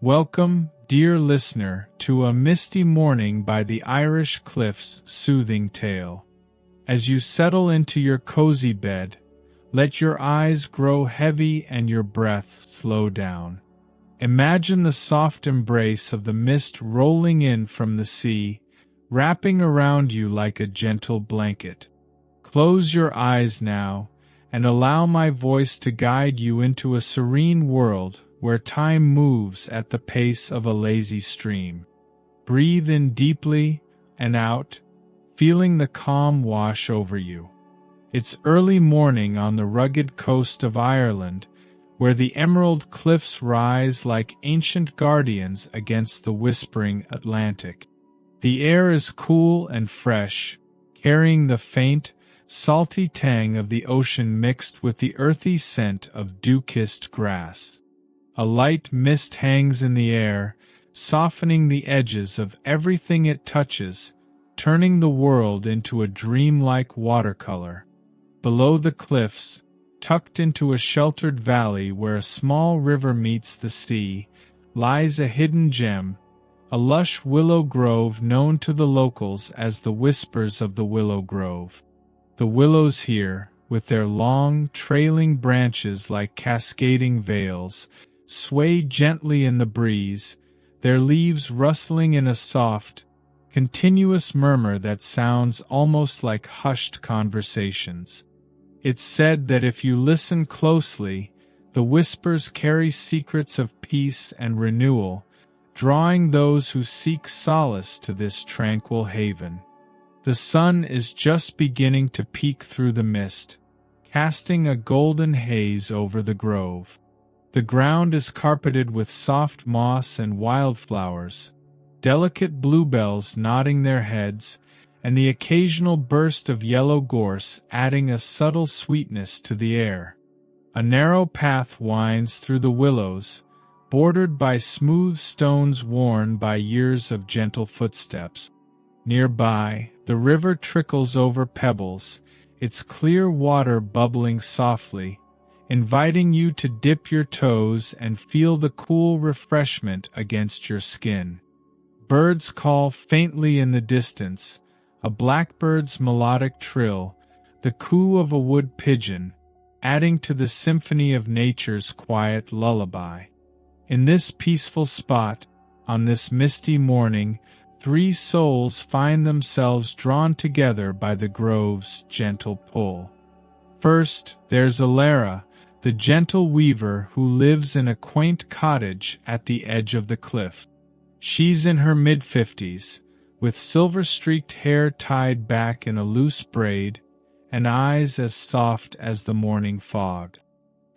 Welcome, dear listener, to A Misty Morning by the Irish Cliffs soothing tale. As you settle into your cozy bed, let your eyes grow heavy and your breath slow down. Imagine the soft embrace of the mist rolling in from the sea, wrapping around you like a gentle blanket. Close your eyes now, and allow my voice to guide you into a serene world where time moves at the pace of a lazy stream. Breathe in deeply and out, feeling the calm wash over you. It's early morning on the rugged coast of Ireland, where the emerald cliffs rise like ancient guardians against the whispering Atlantic. The air is cool and fresh, carrying the faint, salty tang of the ocean mixed with the earthy scent of dew-kissed grass. A light mist hangs in the air, softening the edges of everything it touches, turning the world into a dreamlike watercolor. Below the cliffs, tucked into a sheltered valley where a small river meets the sea, lies a hidden gem, a lush willow grove known to the locals as the Whispers of the Willow Grove. The willows here, with their long, trailing branches like cascading veils, sway gently in the breeze, their leaves rustling in a soft, continuous murmur that sounds almost like hushed conversations. It's said that if you listen closely, the whispers carry secrets of peace and renewal, drawing those who seek solace to this tranquil haven. The sun is just beginning to peek through the mist, casting a golden haze over the grove. The ground is carpeted with soft moss and wildflowers, delicate bluebells nodding their heads, and the occasional burst of yellow gorse adding a subtle sweetness to the air. A narrow path winds through the willows, bordered by smooth stones worn by years of gentle footsteps. Nearby, the river trickles over pebbles, its clear water bubbling softly, inviting you to dip your toes and feel the cool refreshment against your skin. Birds call faintly in the distance, a blackbird's melodic trill, the coo of a wood pigeon, adding to the symphony of nature's quiet lullaby. In this peaceful spot, on this misty morning, three souls find themselves drawn together by the grove's gentle pull. First, there's Alara, the gentle weaver who lives in a quaint cottage at the edge of the cliff. She's in her mid-50s, with silver-streaked hair tied back in a loose braid, and eyes as soft as the morning fog.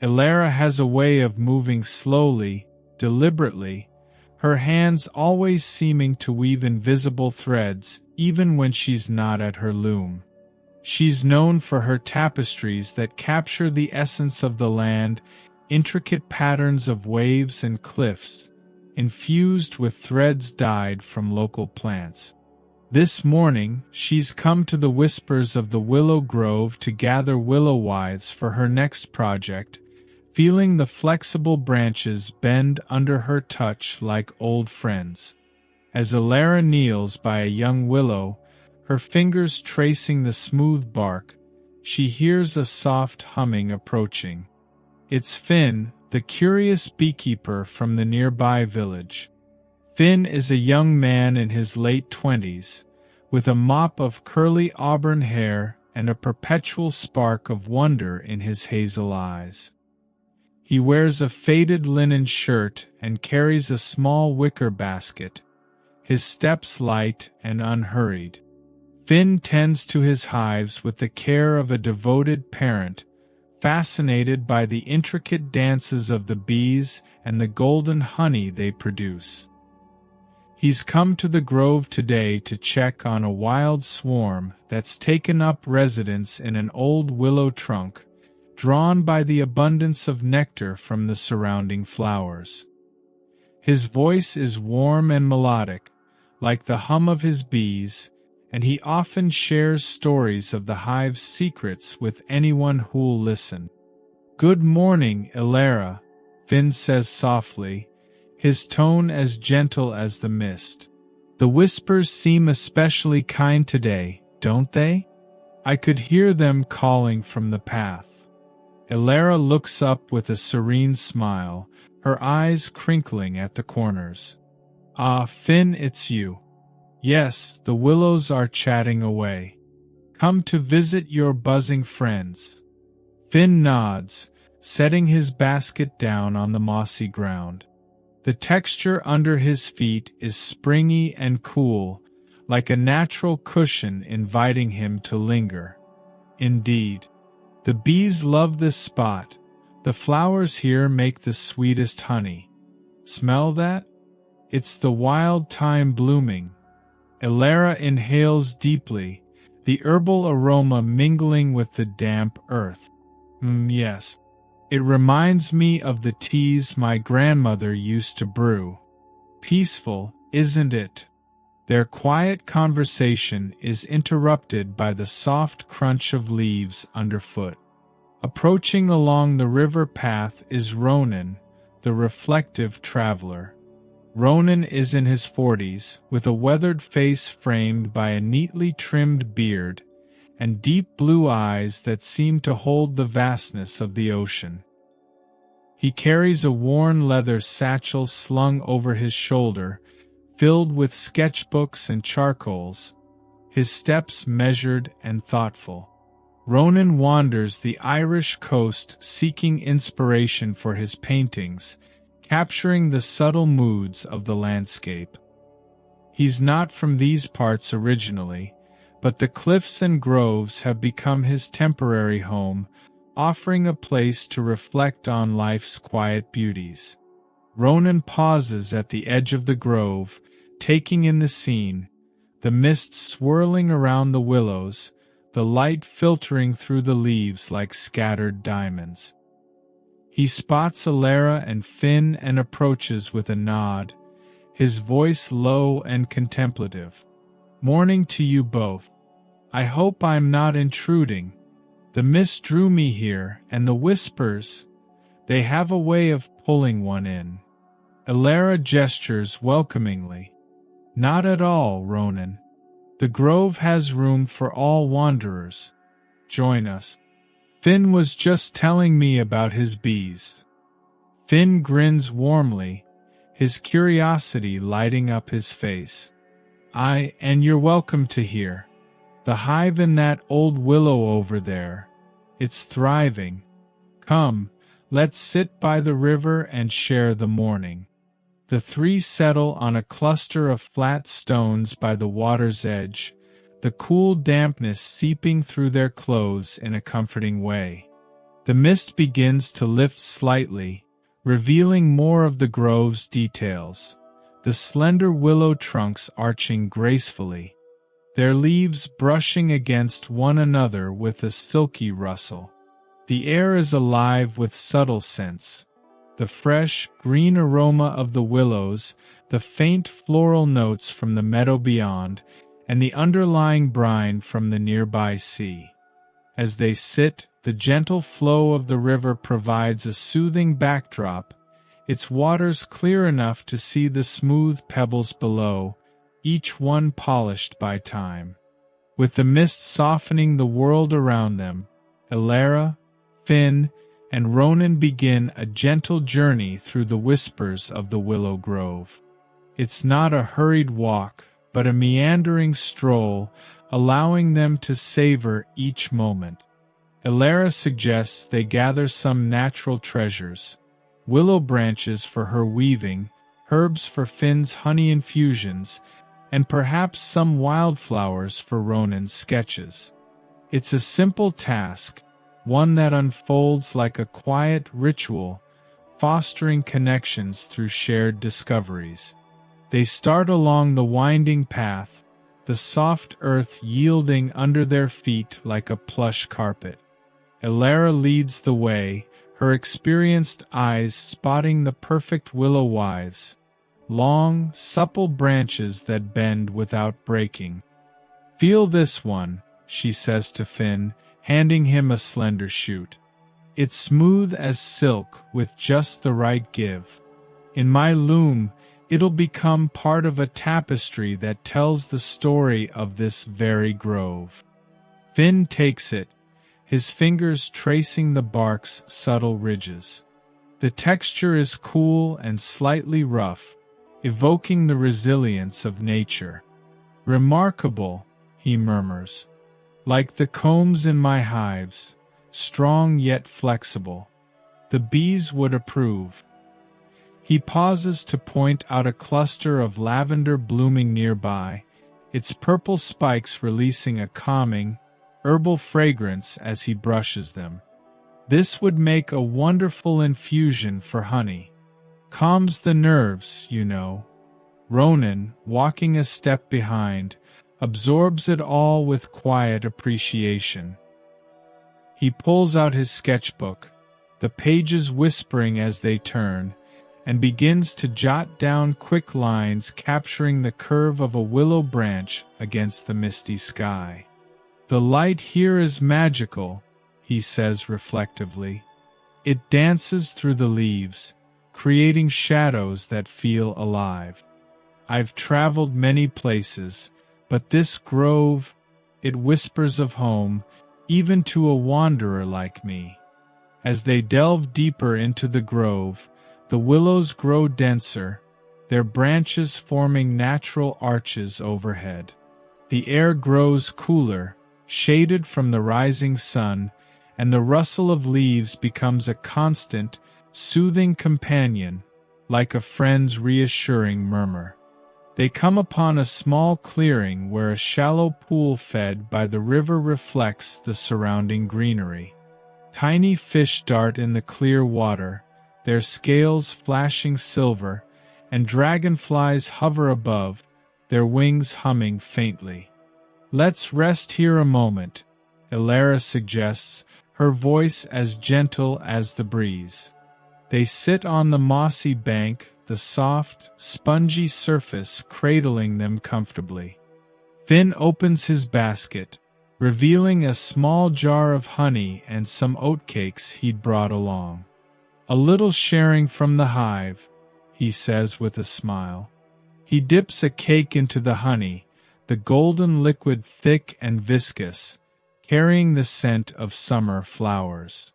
Alara has a way of moving slowly, deliberately, her hands always seeming to weave invisible threads even when she's not at her loom. She's known for her tapestries that capture the essence of the land, intricate patterns of waves and cliffs, infused with threads dyed from local plants. This morning, she's come to the Whispers of the Willow Grove to gather willow withes for her next project, feeling the flexible branches bend under her touch like old friends. As Alara kneels by a young willow, her fingers tracing the smooth bark, she hears a soft humming approaching. It's Finn, the curious beekeeper from the nearby village. Finn is a young man in his late 20s, with a mop of curly auburn hair and a perpetual spark of wonder in his hazel eyes. He wears a faded linen shirt and carries a small wicker basket, his steps light and unhurried. Finn tends to his hives with the care of a devoted parent, fascinated by the intricate dances of the bees and the golden honey they produce. He's come to the grove today to check on a wild swarm that's taken up residence in an old willow trunk, drawn by the abundance of nectar from the surrounding flowers. His voice is warm and melodic, like the hum of his bees, and he often shares stories of the hive's secrets with anyone who'll listen. "Good morning, Alara," Finn says softly, his tone as gentle as the mist. "The whispers seem especially kind today, don't they?" I could hear them calling from the path. Elara looks up with a serene smile, her eyes crinkling at the corners. "Ah, Finn, it's you." "Yes, the willows are chatting away. Come to visit your buzzing friends." Finn nods, setting his basket down on the mossy ground. The texture under his feet is springy and cool, like a natural cushion inviting him to linger. Indeed, the bees love this spot. The flowers here make the sweetest honey. Smell that? It's the wild thyme blooming. Elara inhales deeply, the herbal aroma mingling with the damp earth. Yes. It reminds me of the teas my grandmother used to brew. Peaceful, isn't it? Their quiet conversation is interrupted by the soft crunch of leaves underfoot. Approaching along the river path is Ronan, the reflective traveler. Ronan is in his 40s, with a weathered face framed by a neatly trimmed beard and deep blue eyes that seem to hold the vastness of the ocean. He carries a worn leather satchel slung over his shoulder, filled with sketchbooks and charcoals, his steps measured and thoughtful. Ronan wanders the Irish coast seeking inspiration for his paintings, capturing the subtle moods of the landscape. He's not from these parts originally, but the cliffs and groves have become his temporary home, offering a place to reflect on life's quiet beauties. Ronan pauses at the edge of the grove, taking in the scene, the mist swirling around the willows, the light filtering through the leaves like scattered diamonds. He spots Elara and Finn and approaches with a nod, his voice low and contemplative. "Morning to you both. I hope I'm not intruding. The mist drew me here, and the whispers, they have a way of pulling one in." Elara gestures welcomingly. "Not at all, Ronan. The grove has room for all wanderers. Join us. Finn was just telling me about his bees." Finn grins warmly, his curiosity lighting up his face. And you're welcome to hear. The hive in that old willow over there, it's thriving. Come, let's sit by the river and share the morning." The three settle on a cluster of flat stones by the water's edge, the cool dampness seeping through their clothes in a comforting way. The mist begins to lift slightly, revealing more of the grove's details, the slender willow trunks arching gracefully, their leaves brushing against one another with a silky rustle. The air is alive with subtle scents, the fresh, green aroma of the willows, the faint floral notes from the meadow beyond, and the underlying brine from the nearby sea. As they sit, the gentle flow of the river provides a soothing backdrop, its waters clear enough to see the smooth pebbles below, each one polished by time. With the mist softening the world around them, Elara, Finn, and Ronan begin a gentle journey through the whispers of the willow grove. It's not a hurried walk, but a meandering stroll, allowing them to savor each moment. Elara suggests they gather some natural treasures, willow branches for her weaving, herbs for Finn's honey infusions, and perhaps some wildflowers for Ronan's sketches. It's a simple task, one that unfolds like a quiet ritual, fostering connections through shared discoveries. They start along the winding path, the soft earth yielding under their feet like a plush carpet. Elara leads the way, her experienced eyes spotting the perfect willow withes, long, supple branches that bend without breaking. "Feel this one," she says to Finn, handing him a slender shoot. "It's smooth as silk with just the right give. In my loom, it'll become part of a tapestry that tells the story of this very grove. Finn takes it, his fingers tracing the bark's subtle ridges. The texture is cool and slightly rough, evoking the resilience of nature. Remarkable, he murmurs. Like the combs in my hives, strong yet flexible. The bees would approve. He pauses to point out a cluster of lavender blooming nearby, its purple spikes releasing a calming, herbal fragrance as he brushes them. This would make a wonderful infusion for honey. Calms the nerves, you know. Ronan, walking a step behind, absorbs it all with quiet appreciation. He pulls out his sketchbook, the pages whispering as they turn, and begins to jot down quick lines capturing the curve of a willow branch against the misty sky. The light here is magical, he says reflectively. It dances through the leaves, creating shadows that feel alive. I've traveled many places, but this grove, it whispers of home, even to a wanderer like me. As they delve deeper into the grove, the willows grow denser, their branches forming natural arches overhead. The air grows cooler, shaded from the rising sun, and the rustle of leaves becomes a constant, soothing companion, like a friend's reassuring murmur. They come upon a small clearing where a shallow pool fed by the river reflects the surrounding greenery. Tiny fish dart in the clear water, their scales flashing silver, and dragonflies hover above, their wings humming faintly. Let's rest here a moment, Elara suggests, her voice as gentle as the breeze. They sit on the mossy bank, the soft, spongy surface cradling them comfortably. Finn opens his basket, revealing a small jar of honey and some oatcakes he'd brought along. A little sharing from the hive, he says with a smile. He dips a cake into the honey, the golden liquid thick and viscous, carrying the scent of summer flowers.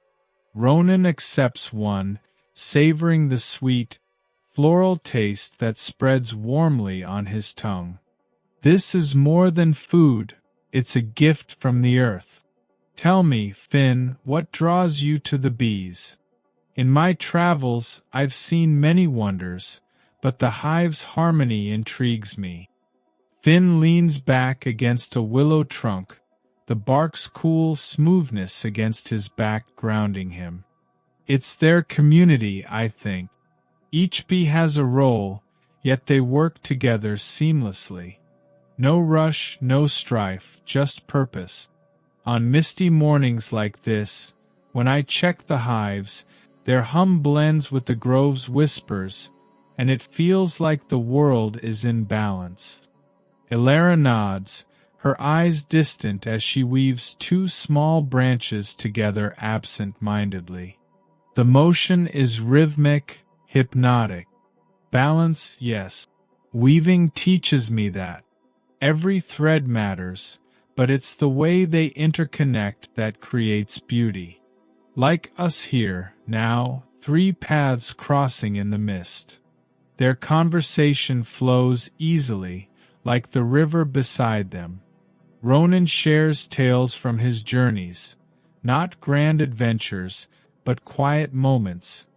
Ronan accepts one, savoring the sweet, floral taste that spreads warmly on his tongue. This is more than food, it's a gift from the earth. Tell me, Finn, what draws you to the bees? In my travels, I've seen many wonders, but the hive's harmony intrigues me. Finn leans back against a willow trunk, the bark's cool smoothness against his back grounding him. It's their community, I think. Each bee has a role, yet they work together seamlessly. No rush, no strife, just purpose. On misty mornings like this, when I check the hives, their hum blends with the grove's whispers, and it feels like the world is in balance. Elara nods, her eyes distant as she weaves two small branches together absent-mindedly. The motion is rhythmic, hypnotic. Balance, yes. Weaving teaches me that. Every thread matters, but it's the way they interconnect that creates beauty. Like us here, now, three paths crossing in the mist. Their conversation flows easily, like the river beside them. Ronan shares tales from his journeys, not grand adventures, but quiet moments.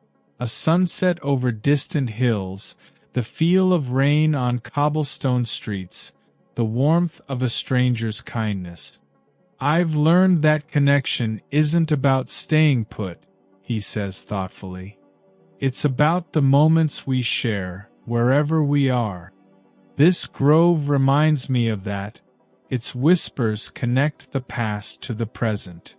A sunset over distant hills, the feel of rain on cobblestone streets, the warmth of a stranger's kindness. I've learned that connection isn't about staying put, he says thoughtfully. It's about the moments we share, wherever we are. This grove reminds me of that. Its whispers connect the past to the present.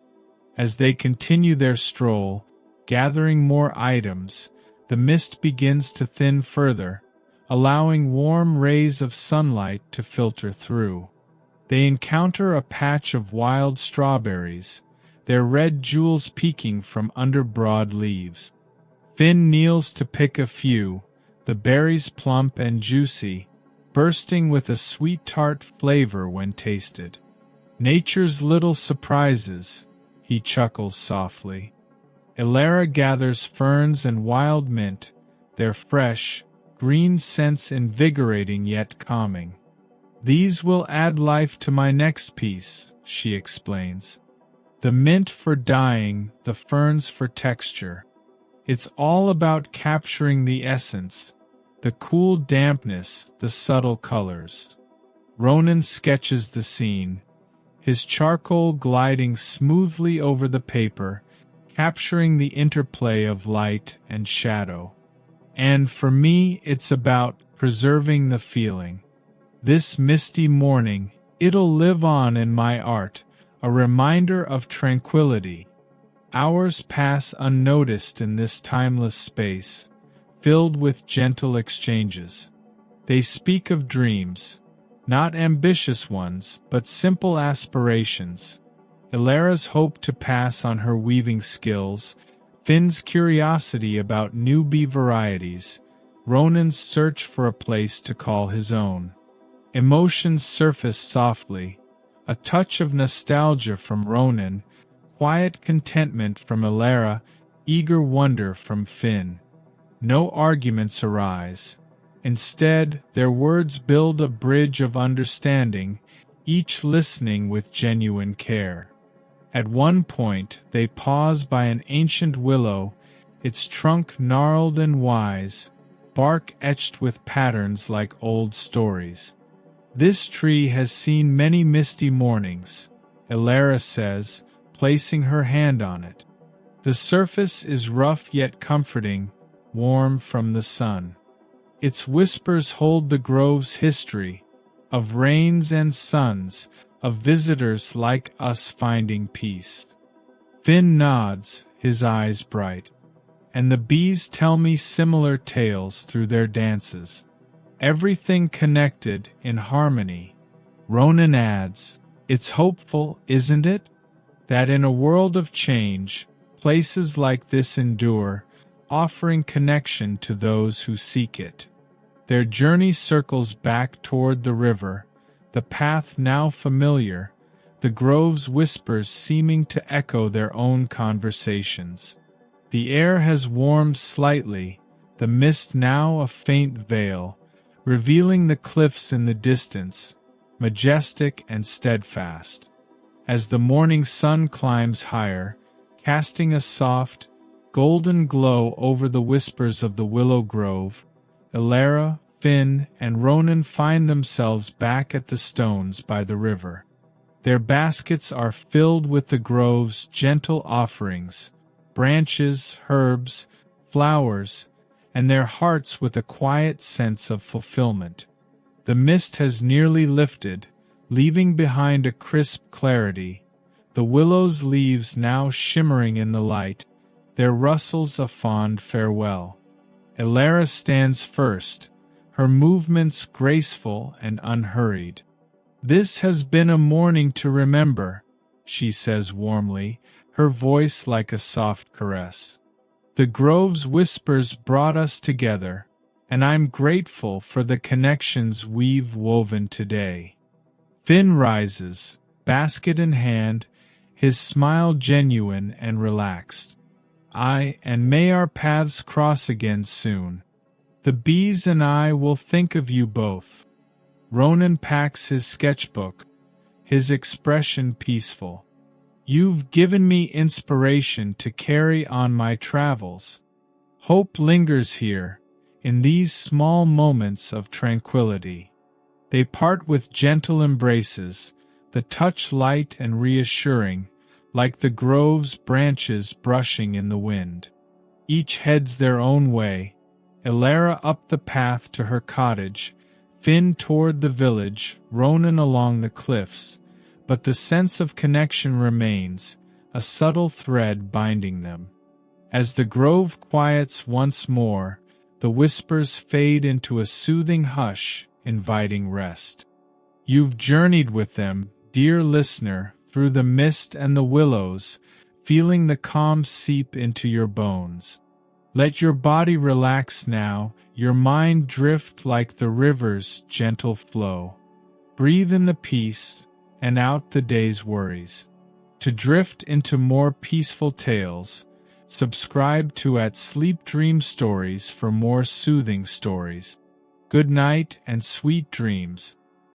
As they continue their stroll, gathering more items, the mist begins to thin further, allowing warm rays of sunlight to filter through. They encounter a patch of wild strawberries, their red jewels peeking from under broad leaves. Finn kneels to pick a few, the berries plump and juicy, bursting with a sweet tart flavor when tasted. Nature's little surprises, he chuckles softly. Elara gathers ferns and wild mint, their fresh, green scents invigorating yet calming. These will add life to my next piece, she explains. The mint for dyeing, the ferns for texture. It's all about capturing the essence, the cool dampness, the subtle colors. Ronan sketches the scene, his charcoal gliding smoothly over the paper, capturing the interplay of light and shadow. And for me, it's about preserving the feeling. This misty morning, it'll live on in my art, a reminder of tranquility. Hours pass unnoticed in this timeless space, filled with gentle exchanges. They speak of dreams, not ambitious ones, but simple aspirations. Elara's hope to pass on her weaving skills, Finn's curiosity about new bee varieties, Ronan's search for a place to call his own. Emotions surface softly, a touch of nostalgia from Ronan, quiet contentment from Elara, eager wonder from Finn. No arguments arise. Instead, their words build a bridge of understanding, each listening with genuine care. At one point, they pause by an ancient willow, its trunk gnarled and wise, bark etched with patterns like old stories. This tree has seen many misty mornings, Elara says, placing her hand on it. The surface is rough yet comforting, warm from the sun. Its whispers hold the grove's history, of rains and suns, of visitors like us finding peace. Finn nods, his eyes bright, and the bees tell me similar tales through their dances. Everything connected in harmony. Ronan adds, it's hopeful, isn't it? That in a world of change, places like this endure, offering connection to those who seek it. Their journey circles back toward the river, the path now familiar, the grove's whispers seeming to echo their own conversations. The air has warmed slightly, the mist now a faint veil, revealing the cliffs in the distance, majestic and steadfast. As the morning sun climbs higher, casting a soft, golden glow over the whispers of the willow grove, Elara, Finn, and Ronan find themselves back at the stones by the river. Their baskets are filled with the grove's gentle offerings, branches, herbs, flowers, and their hearts with a quiet sense of fulfillment. The mist has nearly lifted, leaving behind a crisp clarity, the willow's leaves now shimmering in the light, their rustles a fond farewell. Elara stands first, her movements graceful and unhurried. This has been a morning to remember, she says warmly, her voice like a soft caress. The grove's whispers brought us together, and I'm grateful for the connections we've woven today. Finn rises, basket in hand, his smile genuine and relaxed. And may our paths cross again soon. The bees and I will think of you both. Ronan packs his sketchbook, his expression peaceful. You've given me inspiration to carry on my travels. Hope lingers here, in these small moments of tranquility. They part with gentle embraces, the touch light and reassuring, like the grove's branches brushing in the wind. Each heads their own way, Elara up the path to her cottage, Finn toward the village, Ronan along the cliffs, but the sense of connection remains, a subtle thread binding them. As the grove quiets once more, the whispers fade into a soothing hush, inviting rest. You've journeyed with them, dear listener, through the mist and the willows, feeling the calm seep into your bones. Let your body relax now, your mind drift like the river's gentle flow. Breathe in the peace, and out the day's worries. To drift into more peaceful tales, subscribe to @Sleep Dream Stories for more soothing stories. Good night and sweet dreams.